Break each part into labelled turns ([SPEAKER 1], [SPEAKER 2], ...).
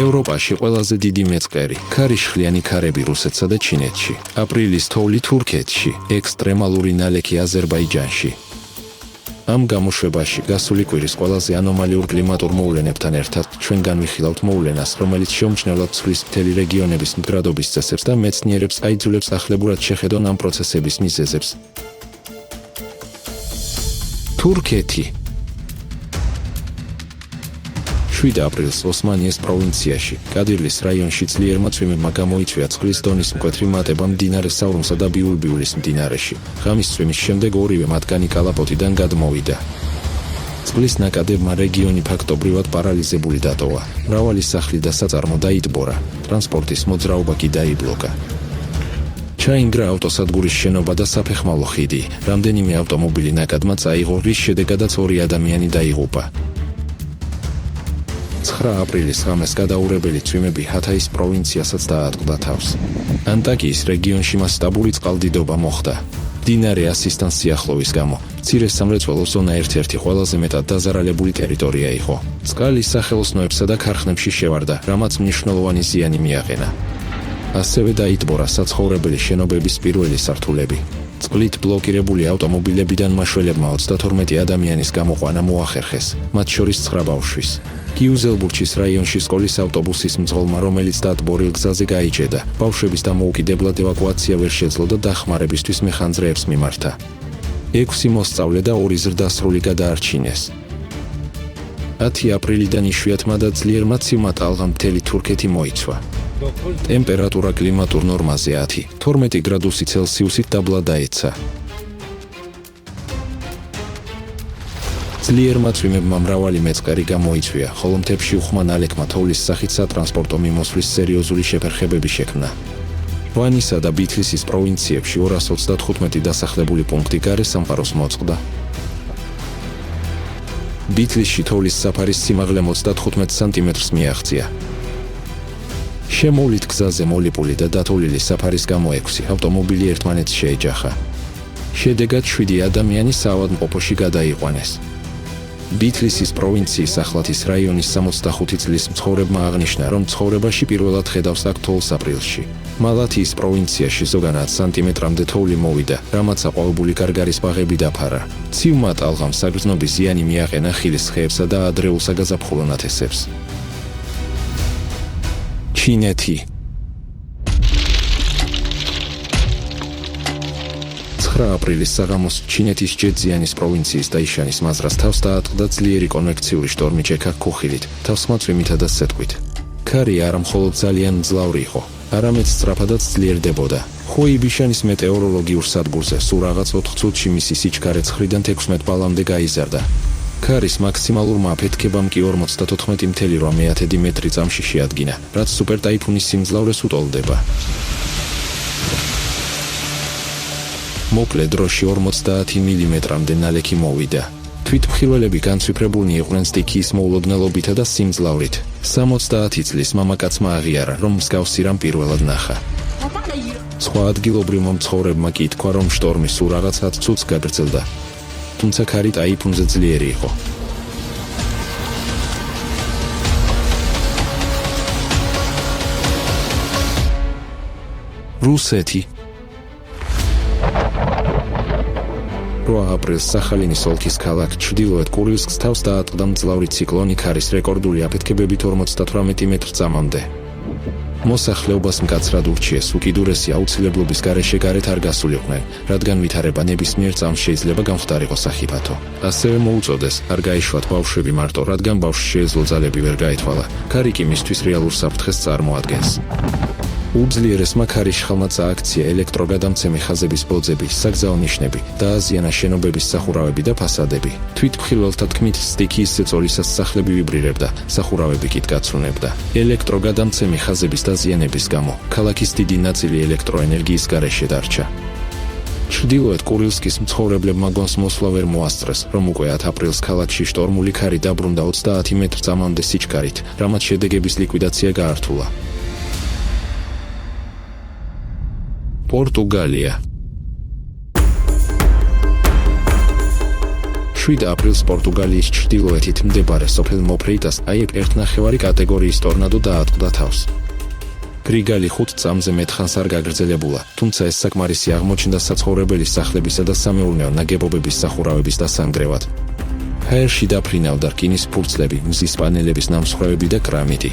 [SPEAKER 1] ევროპაში ყველაზე დიდი მეწყერი, ქარიშხლიანი ქარები რუსეთსა და ჩინეთში, აპრილის თოვლი თურქეთში, ექსტრემალური ნალექი აზერბაიჯანში. ამ გამოშვებაში გასული კვირის ყველაზე ანომალიურ კლიმატურ მოვლენებთან ერთად ჩვენ განვიხილავთ მოვლენას, რომელიც შეუმჩნევლად ცვლის მთელი რეგიონების მდგრადობის წესებს და მეცნიერებს აიძულებს ახლებურად შეხედონ ამ პროცესების მიზეზებს. თურქეთი 7 აპრილს ოსმანიეს პროვინციაში, კადირლის რაიონში ძლიერმა წვიმებმა გამოიწვია წყლის დონის მკვეთრი მატება მდინარე საურმსა და ბიულბიულის მდინარეში. ღამის წვიმის შემდეგ ორივე მათგანი კალაპოტიდან გადმოვიდა. წყლის ნაკადებმა რეგიონი ფაქტობრივად პარალიზებული დატოვა. მრავალი სახლი და საწარმო დაიტბორა, ტრანსპორტის მოძრაობა კი დაიბლოკა. ჩაინგრა ავტოსადგურის შენობა და საფეხმავლო ხიდი, რამდენიმე ავტომობილი ნაკადმა წაიღო, რის შედეგადაც 2 ადამიანი დაიღუპა. 9 აპრილის ღამეს გადაურებელი წვიმები ჰათაის პროვინციასაც დაატყდა თავს. ანტაკიის რეგიონში მასშტაბური წყალდიდობა მოხდა. მდინარე ასისთან სიახლოვის გამო მცირე სამრეწველო ზონა ერთ-ერთი ყველაზე მეტად დაზარალებული ტერიტორია იყო. წყალი სახელოსნოებსა და ქარხნებში შევარდა, რამაც მნიშვნელოვანი ზიანი მიაყენა. ასევე დაიტბორა საცხოვრებელი შენობების პირველი სართულები. წყლით ბლოკირებული ავტომობილებიდან მაშველებმა 32 ადამიანის გამოყვანა მოახერხეს, მათ შორის 9 ბავშვის. გიუზელბურგის რაიონში სკოლის ავტობუსის მძღოლმა, რომელიც დატბორილ გზაზე გაიჭედა, ბავშვების დამოუკიდებლად ევაკუაცია ვერ შეძლო და დახმარებისთვის მეხანძრეებს მიმართა. 6 მოსწავლე და 2 ზრდასრული გადაარჩინეს. 10 აპრილიდან იშვიათმა და ძლიერმა ცივმა ტალღამ მთელი თურქეთი მოიცვა. ტემპერატურა კლიმატურ ნორმაზე 10-12 გრადუსი ცელსიუსით დაბლა დაეცა. ძლიერმა წვიმებმა მრავალი მეწყერი გამოიწვია, ხოლო მთებში უხმა ნალექმა თოვლის სახით სატრანსპორტო მიმოსვლის სერიოზული შეფერხებები შექმნა. ვანისა და ბითლისის პროვინციებში 235 დასახლებული პუნქტი გარე სამყაროს მოწყდა. ბითლისში თოვლის საფარის სიმაღლე 35 სანტიმეტრს მიაღწია. შემოვლით გზაზე მოლიპული და დათოვლილი საფარის გამო 6 ავტომობილი ერთმანეთს შეეჯახა. შედეგად 7 ადამიანი საავადმყოფოში გადაიყვანეს. ბითლისის პროვინციის ახლათის რაიონის 65 წლის მცხოვრებმა აღნიშნა, რომ ცხოვრებაში პირველად ხედავს აქ თოვლს აპრილში. მალათიის პროვინციაში ზოგანად სანტიმეტრამდე თოვლი მოვიდა, რამაც აყვავებული გარგარის ბაღები დაფარა. ცივმა ტალღამ საგრძნობი ზიანი მიაყენა ხილის ხეებსა და ადრეულ საგაზაფხულო ნათესებს. ჩინეთი 9 აპრილის საღამოს ჩინეთის ჯეძიანის პროვინციის დაიშანის მაზრას თავს დაატყდა ძლიერი კონვექციური შტორმი ჯექა ქუხილით, თავსხმა წვიმითა და სეტყვით. ქარი არა მხოლოდ ძალიან მძლავრი იყო, არამედ სწრაფადაც ძლიერდებოდა. ხუიბიშანის მეტეოროლოგიურ სადგურზე სულ რაღაც 4 წუთში მისი სიჩქარე 9-დან 16 ბალამდე გაიზარდა. ქარის მაქსიმალურმა აფეთქებამ კი 54.8 მეტრი წამში შეადგინა, რაც სუპერტაიფუნის სიმძლავრეს უტოლდება. მოკლე დროში 50 მმ-მდე ნალექი მოვიდა. თვითმხილველები განცვიფრებულნი იყვნენ სტიქიის მოულოდნელობითა და სიმძლავრით. 70 წლის მამაკაცმა აღიარა, რომ მსგავსი რამ პირველად ნახა. სხვა ადგილობრივმა მცხოვრებმა კი თქვა, რომ შტორმი სულ რაღაც 10 წუთს გაგრძელდა. თუმცა ქარი ტაიფუნზე ძლიერი იყო. რუსეთი 8 აპრილს სახალინის ოლქის ქალაქ ჩრდილოეთ კურილსკს თავს დაატყდა მძლავრი ციკლონი ქარის რეკორდული აფეთქებებით 58 მეტრ/წამამდე. მოსახლეობას მკაცრად ურჩიეს უკიდურესი აუცილებლობის გარეშე გარეთ არ გასულიყვნენ, რადგან ვითარება ნებისმიერ წამს შეიძლება გამხდარიყო სახიფათო. ასევე მოუწოდეს არ გაეშვათ ბავშვები მარტო, რადგან ბავშვს შეეძლო ძალები ვერ გაეთვალა. ქარი კი მისთვის რეალურ საფრთხეს წარმოადგენს. უძლიერესმა ქარიშხალმა წააქცია ელექტროგადამცემი ხაზების ბოძები, საგზაო ნიშნები, დააზიანა შენობების სახურავები და ფასადები. თვითმხილველთა თქმით, სტიქიის ზეწოლისას სახლები ვიბრირებდა, სახურავები კი დგაცრუნებდა. ელექტროგადამცემი ხაზების დაზიანების გამო ქალაქის დიდი ნაწილი ელექტროენერგიის გარეშე დარჩა. ჩრდილოეთ კურილსკის მცხოვრებლებმა გონს მოსვლა ვერ მოასწრეს, რომ უკვე 10 აპრილს ქალაქში შტორმული ქარი დაბრუნდა 30 მეტრ/წამამდე სიჩქარით, რამაც შედეგების ლიკვიდაცია გაართულა. პორტუგალია 7 აპრილს პორტუგალიის ჩრდილოეთით მდებარე სოფელ მოფრეიტას აი1.5 კატეგორიის ტორნადო დაატყდა თავს. გრიგალი 5 წამზე მეტხანს არ გაგრძელებულა, თუმცა ეს საკმარისი აღმოჩნდა საცხოვრებელი სახლებისა და სამეურნეო ნაგებობების სახურავების დასანგრევად. ჰაერში დაფრინავდა რკინის ფურცლები, მზის პანელების ნამსხვრევები და კრამიტი.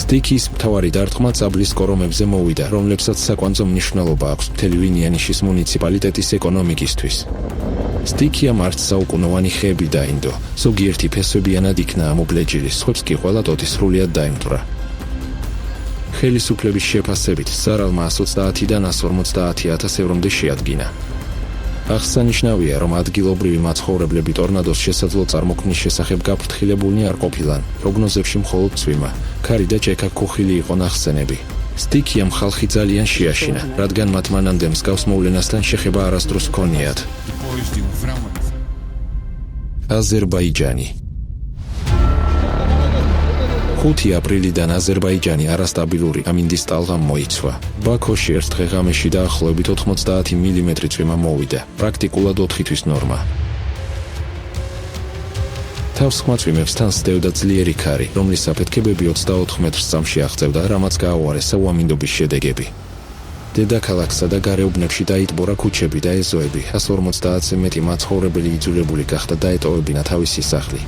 [SPEAKER 1] სტიქიის მთავარი დარტყმა წაბლის კორომებზე მოვიდა, რომლებსაც საკვანძო მნიშვნელობა აქვს მთელი ვინიანიშის მუნიციპალიტეტის ეკონომიკისთვის. სტიქია მართ საუკუნოვანი ხეები დაინდო, ზოგიერთი ფესვებიანად იქნა ამობლეჯილი, სხვებს კი ყველა ტოტი სრულიად დაემტვრა. ხელისუფლების შეფასებით ზარალმა 130-დან 150.000 ევრომდე შეადგინა. აღსანიშნავია, რომ ადგილობრივი მაცხოვრებლები ტორნადოს შესაძლო წარმოქმნის შესახებ გაფრთხილებულნი არ ყოფილან, პროგნოზებში მხოლოდ წვიმა, ქარი და ჭექა ქუხილი იყო ნახსენები. სტიქიამ ხალხი ძალიან შეაშინა, რადგან მათ მანამდე მსგავს მოვლენასთან შეხება არასდროს ჰქონიათ. აზერბაიჯანი 5 აპრილიდან აზერბაიჯანი არასტაბილური ამინდის ტალღამ მოიცვა. ბაქოში ერთ დღე-ღამეში დაახლოებით 90 მმ წვიმა მოვიდა, პრაქტიკულად 4 თვის ნორმა. თავს ხმაწვიმებს თან სდევდა ძლიერი ქარი, რომლის საფეთქებები 24 მეტრს წამში აღწევდა, რამაც გააუარესა უამინდობის შედეგები. დედაქალაქსა და გარეუბნებში დაიტბორა ქუჩები და ეზოები, 150-ზე მეტი მაცხოვრებელი იძულებული გახდა დაეტოვებინა თავისი სახლი.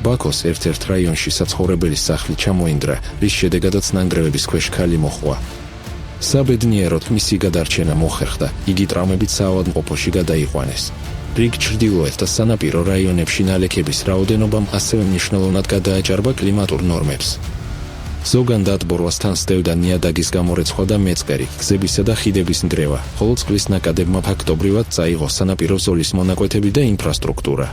[SPEAKER 1] ბაქოს ერთ-ერთ რაიონში საცხოვრებელი სახლი ჩამოინდრა, რის შედეგადაც ნანგრევების ქვეშ ქალი მოჰყვა. საბედნიეროდ მისი გადარჩენა მოხერხდა, იგი ტრავმებით საავადმყოფოში გადაიყვანეს. რიგ ჩრდილოეთ და სანაპირო რაიონებში ნალექების რაოდენობამ ასევე მნიშვნელოვნად გადააჭარბა კლიმატურ ნორმებს. ზოგან დატბორვასთან სდევდა ნიადაგის გამორეცხვა და მეწყერი, გზებისა და ხიდების ნგრევა, ხოლო წყლის ნაკადებმა ფაქტობრივად წაიღო სანაპირო ზოლის მონაკვეთები და ინფრასტრუქტურა.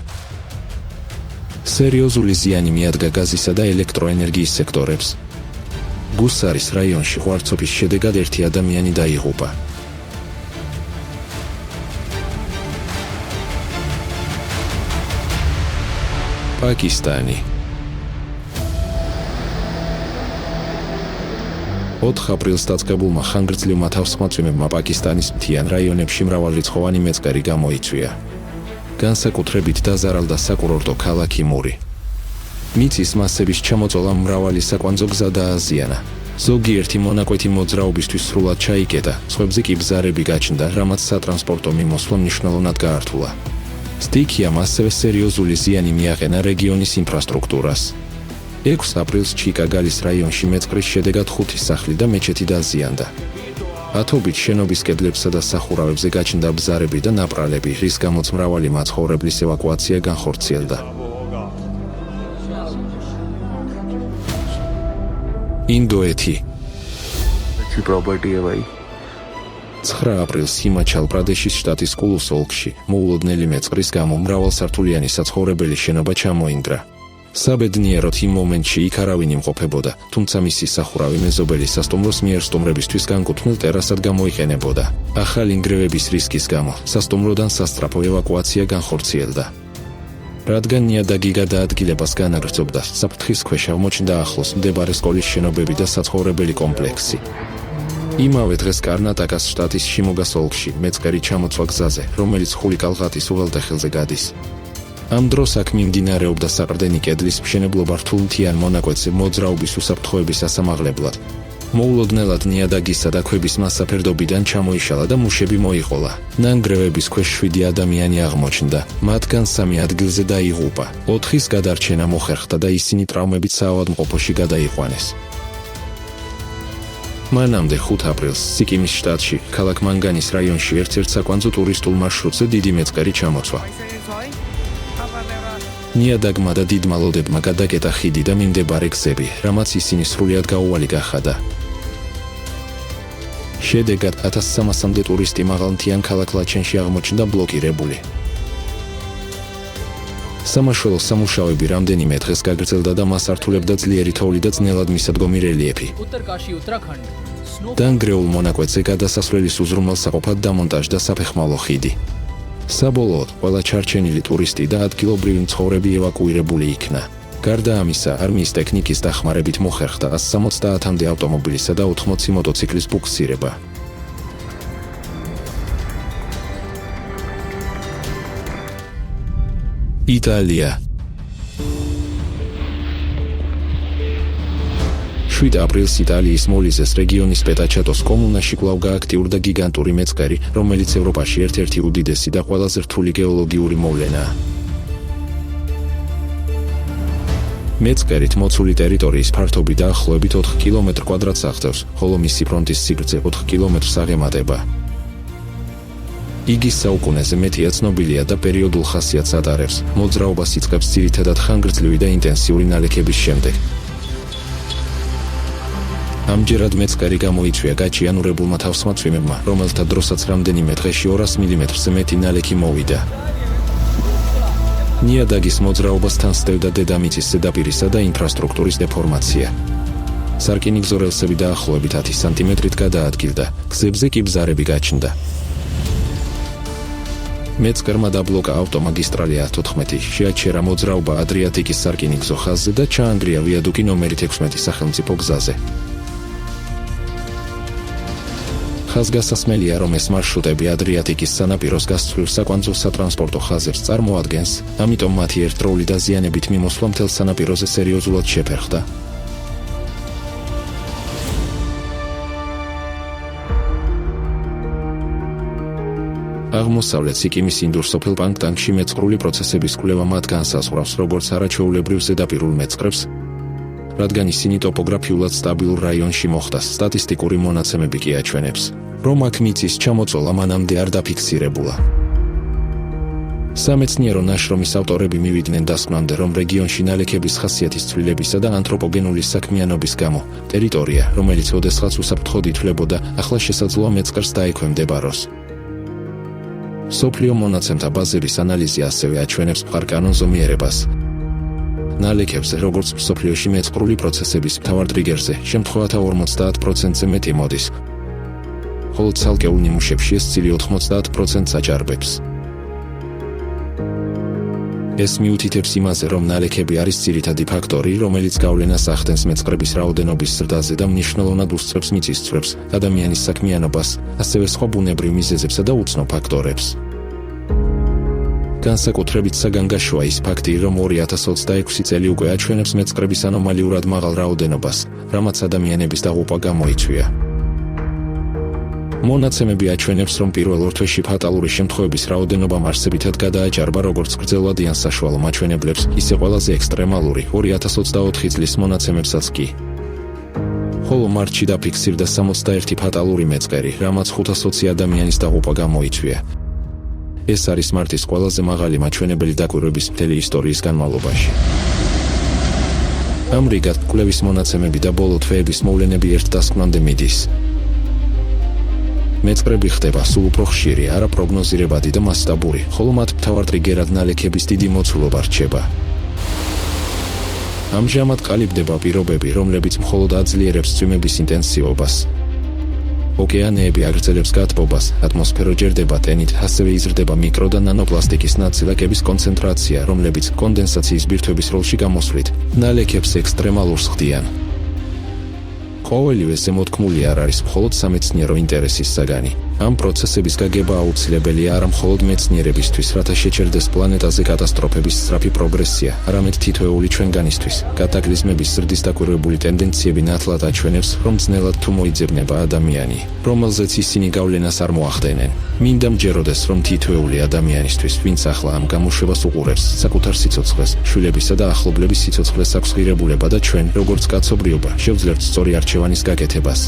[SPEAKER 1] სერიოზული ზიანი მიადგა გაზისა და ელექტროენერგიის სექტორებს. გუსარის რაიონში ღვარცობის შედეგად 1 ადამიანი დაიღუპა. პაკისტანი 4 აპრილს დაწყებულმა ხანგრძლივმა თავსხმაწვიმებმა პაკისტანის მთიან რაიონებში მრავალრიცხოვანი მეწყერი გამოიწვია. განსაკუთრებით დაზარალდა საკურორტო ქალაქი მური. მიწის მასების ჩამოწოლამ მრავალი საკვანძო გზა დააზიანა. ზოგიერთი მონაკვეთი მოძრაობისთვის სრულად ჩაიკეტა, სხვებზე კი ბზარები გაჩნდა, რამაც სატრანსპორტო მიმოსვლა მნიშვნელოვნად გაართულა. სტიქიამ ასევე სერიოზული ზიანი მიაყენა რეგიონის ინფრასტრუქტურას. 6 აპრილს ჩიკაგალის რაიონში მეწყრის შედეგად 5 სახლი და მეჩეთი დაზიანდა. ათობით შენობის კედლებსა და სახურავებზე გაჩნდა ბზარები და ნაპრალები, რის გამოც მრავალი მაცხოვრებლის ევაკუაცია განხორციელდა. ინდოეთი 9 აპრილს ჰიმაჩალ პრადეშის შტატის კულუს ოლქში მოულოდნელი მეწყრის გამო მრავალსართულიანი საცხოვრებელი შენობა ჩამოინდრა. საბედნიეროდ იმ მომენტში იქ არავინ იმყოფებოდა, თუმცა მისი სახურავი მეზობელი სასტუმროს მიერ სტუმრებისთვის განკუთვნილ ტერასად გამოიყენებოდა. ახალი ნგრევების რისკის გამო სასტუმროდან სასწრაფო ევაკუაცია განხორციელდა. რადგან ნიადაგი გადაადგილებას განაგრძობდა, საფრთხის ქვეშ აღმოჩნდა ახლოს მდებარე სკოლის შენობები და საცხოვრებელი კომპლექსი. იმავე დღეს კარნატაკას შტატის შიმოგას ოლქში მეწყერი ჩამოწვა გზაზე, რომელიც ხულიკალღატის უღელტეხილზე გადის. ამ დროს აქ მიმდინარეობდა საყრდენი კედლის მშენებლობა რთულ მთიან მონაკვეთზე მოძრაობის უსაფრთხოების ასამაღლებლად. მოულოდნელად ნიადაგისა და ქვების მასა ფერდობიდან ჩამოიშალა და მუშები მოიყოლა. ნანგრევების ქვეშ 7 ადამიანი აღმოჩნდა, მათგან 3 ადგილზე დაიღუპა. 4-ის გადარჩენა მოხერხდა და ისინი ტრავმებით საავადმყოფოში გადაიყვანეს. მანამდე 5 აპრილს სიკიმის შტატში, ქალაქ მანგანის რაიონში ერთ-ერთ საკვანძო ტურისტულ მარშრუტზე დიდი მეწყერი ჩამოწვა. ნიადაგმა და დიდმა ლოდებმა გადაკეტა ხიდი და მიმდებარე გზები, რამაც ისინი სრულიად გაუვალი გახადა. შედეგად 1300-მდე ტურისტი მაღალმთიან ქალაქ ლაჩენში აღმოჩნდა ბლოკირებული. სამაშველო სამუშაოები რამდენიმე დღეს გაგრძელდა და მას ართულებდა ძლიერი თოვლი და ძნელად მისადგომი რელიეფი. დანგრეულ მონაკვეთზე გადასასვლელის უზრუნველსაყოფად დამონტაჟდა საფეხმავლო ხიდი. საბოლოოდ ყველა ჩარჩენილი ტურისტი და ადგილობრივი მცხოვრები ევაკუირებული იქნა. გარდა ამისა, არმიის ტექნიკის დახმარებით მოხერხდა 170-მდე ავტომობილისა და 80 მოტოციკლის ბუქსირება. იტალია 7 აპრილს იტალიის მოლიზეს რეგიონის პეტაჩატოს კომუნაში კვლავ გააქტიურდა გიგანტური მეწყერი, რომელიც ევროპაში ერთ-ერთი უდიდესი და ყველაზე რთული გეოლოგიური მოვლენაა. მეწყერით მოცული ტერიტორიის ფართობი დაახლოებით 4 კილომეტრ კვადრატს აღწევს, ხოლო მისი ფრონტის სიგრძე 4 კილომეტრს აღემატება. იგი საუკუნეზე მეტია ცნობილია და პერიოდულ ხასიათს ატარებს, მოძრაობას იწყებს ძირითადად ხანგრძლივი და ინტენსიური ნალექების შემდეგ. ამჯერად მეწყერი გამოიწვია გაჭიანურებულმა თავსმაცვიმებმა, რომელთა დროსაც რამდენიმე დღეში 200 მმ-ზე მეტი ნალექი მოვიდა. ნიადაგის მოძრაობასთან სდევდა დედამიწის ზედაპირისა და ინფრასტრუქტურის დეფორმაცია. სარკინიგზო რელსები დაახლოებით 10 სანტიმეტრით გადაადგილდა, გზებზე კი ბზარები გაჩნდა. მეწყერმა დაბლოკა ავტომაგისტრალი A14, შეაჩერა მოძრაობა ადრიატიკის სარკინიგზო ხაზზე და ჩაანგრია ვიადუკი ნომერით 16 სახელმწიფო გზაზე. ხაზგასასმელია, რომ ეს მარშრუტები ადრიატიკის სანაპიროს გასწვრივ საკვანძო სატრანსპორტო ხაზებს წარმოადგენს, ამიტომ მათი ერთდროული დაზიანებით მიმოსვლა მთელ სანაპიროზე სერიოზულად შეფერხდა. აღმოსავლეთ სიკიმის ინდურ სოფელ პანგტანგში მეწყრული პროცესების კვლევა მათ განსაზღვრავს, როგორც არაჩვეულებრივ ზედაპირულ მეწყრებს, რადგან ისინი ტოპოგრაფიულად სტაბილურ რაიონში მოხდა, სტატისტიკური მონაცემები კი აჩვენებს, რომ აქ მიწის ჩამოწოლა მანამდე არ დაფიქსირებულა. სამეცნიერო ნაშრომის ავტორები მივიდნენ დასკვნამდე, რომ რეგიონში ნალექების ხასიათის ცვლილებისა და ანთროპოგენული საქმიანობის გამო ტერიტორია, რომელიც ოდესღაც უსაფრთხოდ ითვლებოდა, ახლა შესაძლოა მეწყერს დაექვემდებაროს. სოფლიო მონაცემთა ბაზების ანალიზი ასევე აჩვენებს მყარ-კანონზომიერებას. ნალექებზე, როგორც მსოფლიოში მეწყრული პროცესების მთავარ ტრიგერზე, შემთხვევათა 50%-ზე მეტი მოდის, ხოლო ცალკეულ ნიმუშებში ეს ცილი 90%-ს აჭარბებს. ეს მიუთითებს იმაზე, რომ ნალექები არის ძირითადი ფაქტორი, რომელიც გავლენას ახდენს მეწყრების რაოდენობის ზრდაზე და მნიშვნელოვნად უსწრებს მიწის წვრებს, ადამიანის საქმიანობას, ასევე სხვა ბუნებრივ მიზეზებსა და უცნო ფაქტორებს. განსაკუთრებით საგანგაშოა ის ფაქტი, რომ 2026 წელი უკვე აჩვენებს მეწყრების ანომალიურად მაღალ რაოდენობას, რამაც ადამიანების დაღუპვა გამოიწვია. მონაცემები აჩვენებს, რომ პირველ ორ თვეში ფატალური შემთხვევების რაოდენობა მარსებითად გადააჭარბა როგორც გრძელვადიან საშუალო მაჩვენებლებს, ისე ყველაზე ექსტრემალური 2024 წლის მონაცემებსაც კი. ხოლო მარტში დაფიქსირდა 61 ფატალური მეწყერი, რამაც 520 ადამიანის დაღუპვა გამოიწვია. ეს არის მარტის ყველაზე მაღალი მაჩვენებელი დაკვირვების მთელი ისტორიის განმავლობაში. ამრიგად, კვლევის მონაცემები და ბოლო თვეების მოვლენები ერთ დასკვნამდე მიდის. მეწყრები ხდება სულ უფრო ხშირი, არაპროგნოზირებადი და მასშტაბური, ხოლო მათ მთავარ ტრიგერად ნალექების დიდი მოცულობა რჩება. ამჟამად ყალიბდება პირობები, რომლებიც მხოლოდ აძლიერებს წვიმების ინტენსივობას. ოკეანეები აგრძელებს გათბობას, ატმოსფერო ჯერდება ტენით, ასევე იზრდება მიკრო და ნანოპლასტიკის ნაწილაკების კონცენტრაცია, რომლებიც კონდენსაციის ბირთვების როლში გამოსვლით, ნალექებს ექსტრემალურს ხდიან. ყოველივე ზემოთქმული არ არის მხოლოდ სამეცნიერო ინტერესის საგანი. ამ პროცესების გაგება აუცილებელია არა მხოლოდ მეცნიერებისთვის, რათა შეჩერდეს პლანეტაზე კატასტროფების სწრაფი პროგრესია, არამედ თითოეული ჩვენგანისთვის. კატაკლიზმების ზრდის დაკვირვებული ტენდენციები ნათლად აჩვენებს, რომ ძნელად თუ მოიძებნება ადამიანი, რომელზეც ისინი გავლენას არ მოახდენენ. მინდა მჯეროდეს, რომ თითოეული ადამიანისთვის, ვინც ახლა ამ გამოშვებას უყურებს, საკუთარ სიცოცხლეს, შვილებისა და ახლობლების სიცოცხლეს აქვს ღირებულება და ჩვენ, როგორც კაცობრიობა, შევძლებთ სწორი არჩევანის გაკეთებას.